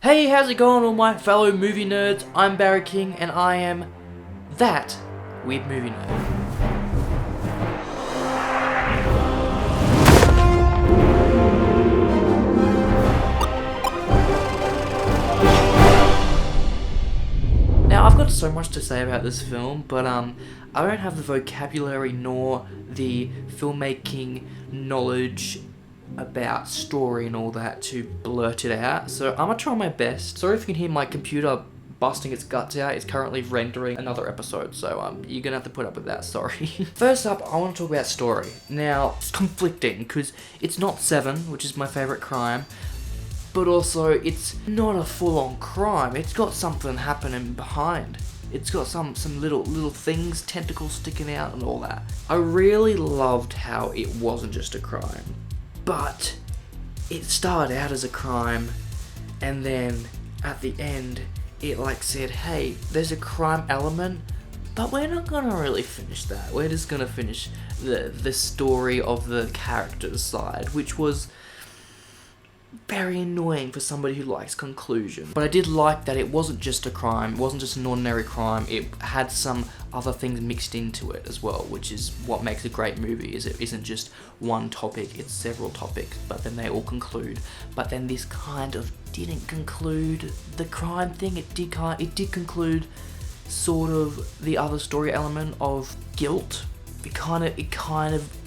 Hey, how's it going all my fellow movie nerds? I'm Barry King and I am that weird movie nerd. Now, I've got so much to say about this film, but I don't have the vocabulary nor the filmmaking knowledge about story and all that to blurt it out, so I'm gonna try my best. Sorry if you can hear my computer busting its guts out. It's currently rendering another episode, so you're gonna have to put up with that, sorry. First up, I want to talk about story. Now, it's conflicting, because it's not Seven, which is my favourite crime, but also it's not a full-on crime. It's got something happening behind. It's got some little things, tentacles sticking out and all that. I really loved how it wasn't just a crime. But it started out as a crime, and then at the end, it said, hey, there's a crime element, but we're not gonna really finish that. We're just gonna finish the story of the character's side, which was very annoying for somebody who likes conclusion. But I did like that it wasn't just a crime, it wasn't just an ordinary crime, it had some other things mixed into it as well, which is what makes a great movie, is it isn't just one topic, it's several topics, but then they all conclude. But then this kind of didn't conclude the crime thing, it did conclude sort of the other story element of guilt. It kind of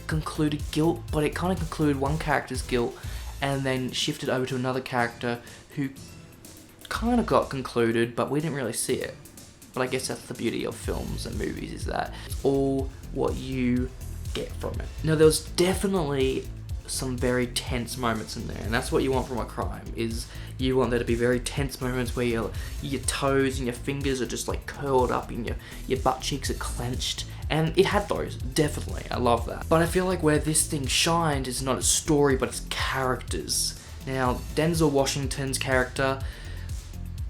concluded guilt, but it kind of concluded one character's guilt and then shifted over to another character who kind of got concluded, but we didn't really see it. But I guess that's the beauty of films and movies, is that it's all what you get from it. Now, there was definitely some very tense moments in there, and that's what you want from a crime, is you want there to be very tense moments where your toes and your fingers are just curled up and your butt cheeks are clenched. And it had those, definitely. I love that. But I feel like where this thing shined is not its story, but its characters. Now, Denzel Washington's character,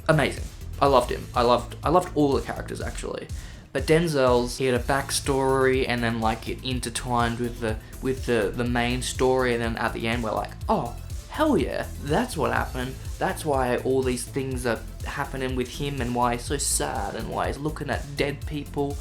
amazing. I loved him. I loved all the characters, actually. But Denzel's, he had a backstory, and then it intertwined with the main story, and then at the end we're like, oh, hell yeah, that's what happened. That's why all these things are happening with him, and why he's so sad, and why he's looking at dead people.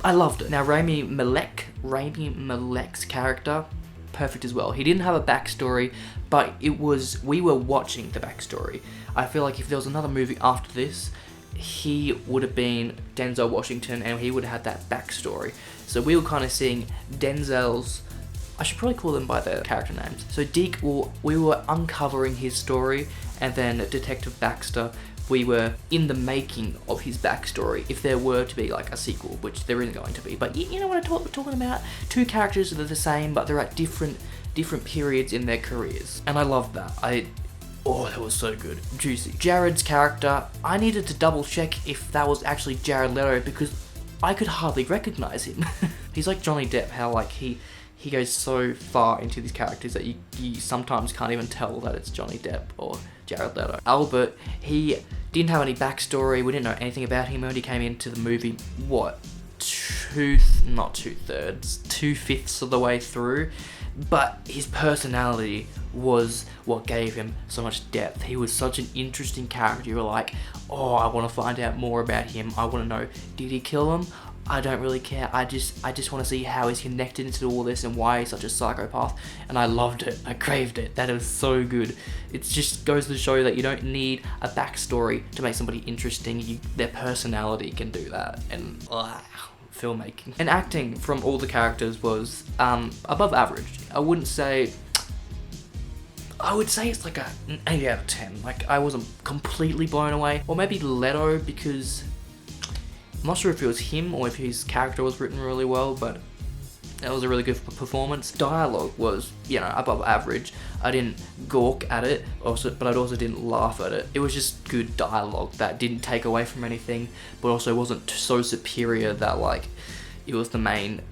I loved it. Now, Rami Malek's character, perfect as well. He didn't have a backstory, but we were watching the backstory. I feel like if there was another movie after this, he would have been Denzel Washington, and he would have had that backstory. So we were kind of seeing Denzel's, I should probably call them by their character names. So we were uncovering his story, and then Detective Baxter, we were in the making of his backstory, if there were to be a sequel, which there isn't going to be. But you know what we're talking about? Two characters that are the same, but they're at different periods in their careers. And I loved that. Oh, that was so good. Juicy. Jared's character, I needed to double check if that was actually Jared Leto, because I could hardly recognize him. He's like Johnny Depp, how he goes so far into these characters that you sometimes can't even tell that it's Johnny Depp or Jared Leto. Albert, he didn't have any backstory, we didn't know anything about him when he came into the movie, two-fifths of the way through, but his personality was what gave him so much depth. He was such an interesting character. You were like, oh, I want to find out more about him. I want to know, did he kill him? I don't really care. I just want to see how he's connected into all this and why he's such a psychopath. And I loved it. I craved it. That is so good. It just goes to show that you don't need a backstory to make somebody interesting. Their personality can do that. And filmmaking. And acting from all the characters was above average. I would say it's an 8 out of 10. I wasn't completely blown away. Or maybe Leto, because I'm not sure if it was him or if his character was written really well, but that was a really good performance. Dialogue was, above average. I didn't gawk at it, but I also didn't laugh at it. It was just good dialogue that didn't take away from anything, but also wasn't so superior that it was the main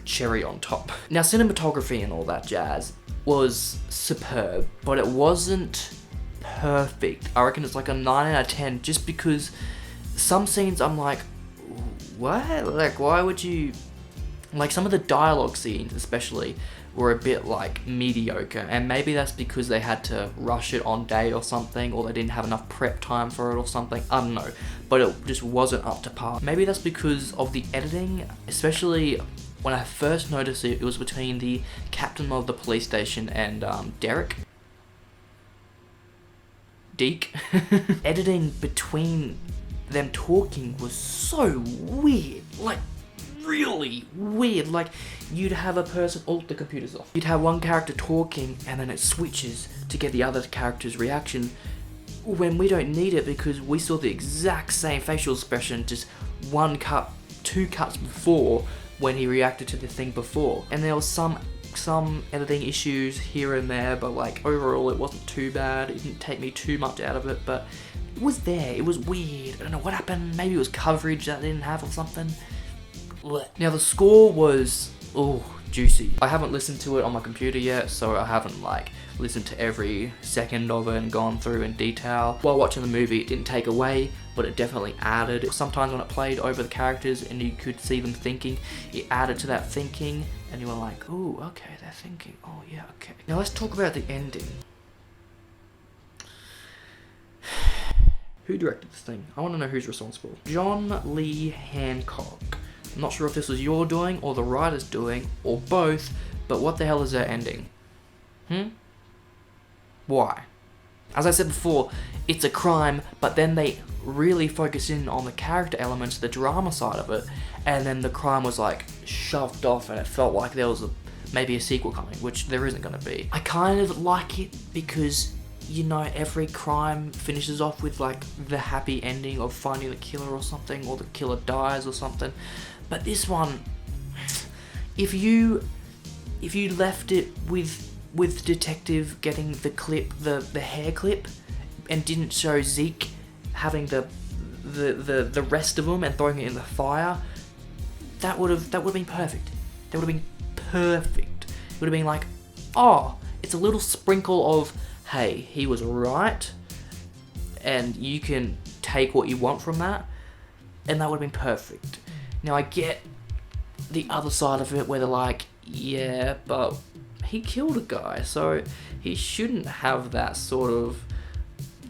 cherry on top. Now, cinematography and all that jazz was superb, but it wasn't perfect. I reckon it's a 9 out of 10, just because some scenes I'm like, what? Why would you... some of the dialogue scenes especially were a bit like mediocre, and maybe that's because they had to rush it on day or something, or they didn't have enough prep time for it or something, I don't know, but it just wasn't up to par. Maybe that's because of the editing, especially when I first noticed it, it was between the captain of the police station and Deke. Editing between them talking was so weird, like really weird. Like, you'd have a person, oh, the computer's off. You'd have one character talking and then it switches to get the other character's reaction when we don't need it, because we saw the exact same facial expression, just one cut, 2 cuts before, when he reacted to the thing before. And there was some editing issues here and there, but like overall it wasn't too bad. It didn't take me too much out of it, but it was there. It was weird. I don't know what happened. Maybe it was coverage that I didn't have or something. Now the score was, juicy. I haven't listened to it on my computer yet, so I haven't like listened to every second of it and gone through in detail. While watching the movie, it didn't take away, but it definitely added. Sometimes when it played over the characters and you could see them thinking, it added to that thinking, and you were like, oh, okay, they're thinking. Oh yeah, okay. Now let's talk about the ending. Who directed this thing? I want to know who's responsible. John Lee Hancock. I'm not sure if this was your doing or the writer's doing or both, but what the hell is that ending? Why? As I said before, it's a crime, but then they really focus in on the character elements, the drama side of it, and then the crime was like shoved off and it felt like there was maybe a sequel coming, which there isn't going to be. I kind of like it because, you know, every crime finishes off with like the happy ending of finding the killer or something, or the killer dies or something. But this one, if you left it with detective getting the clip, the hair clip, and didn't show Zeke having the rest of them and throwing it in the fire, that would have been perfect. That would have been perfect. It would have been like, oh, it's a little sprinkle of, hey, he was right, and you can take what you want from that, and that would have been perfect. Now I get the other side of it where they're like, yeah, but he killed a guy, so he shouldn't have that sort of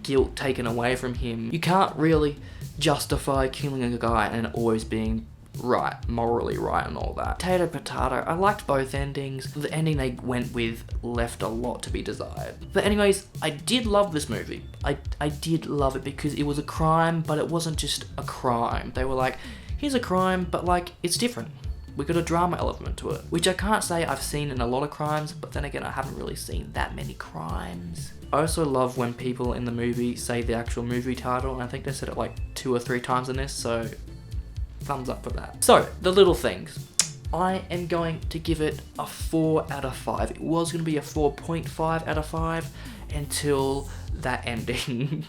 guilt taken away from him. You can't really justify killing a guy and always being right, morally right and all that. Potato. I liked both endings. The ending they went with left a lot to be desired. But anyways, I did love this movie. I did love it because it was a crime, but it wasn't just a crime. They were like, here's a crime, but like, it's different. We got a drama element to it, which I can't say I've seen in a lot of crimes, but then again, I haven't really seen that many crimes. I also love when people in the movie say the actual movie title, and I think they said it like 2 or 3 times in this, so thumbs up for that. So, The Little Things. I am going to give it a 4 out of 5. It was going to be a 4.5 out of 5 until that ending.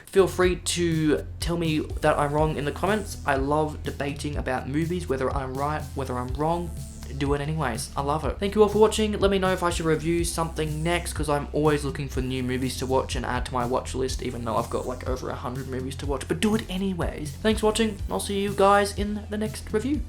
Feel free to tell me that I'm wrong in the comments. I love debating about movies, whether I'm right, whether I'm wrong. Do it anyways. I love it. Thank you all for watching. Let me know if I should review something next, because I'm always looking for new movies to watch and add to my watch list, even though I've got like over 100 movies to watch. But do it anyways. Thanks for watching. I'll see you guys in the next review.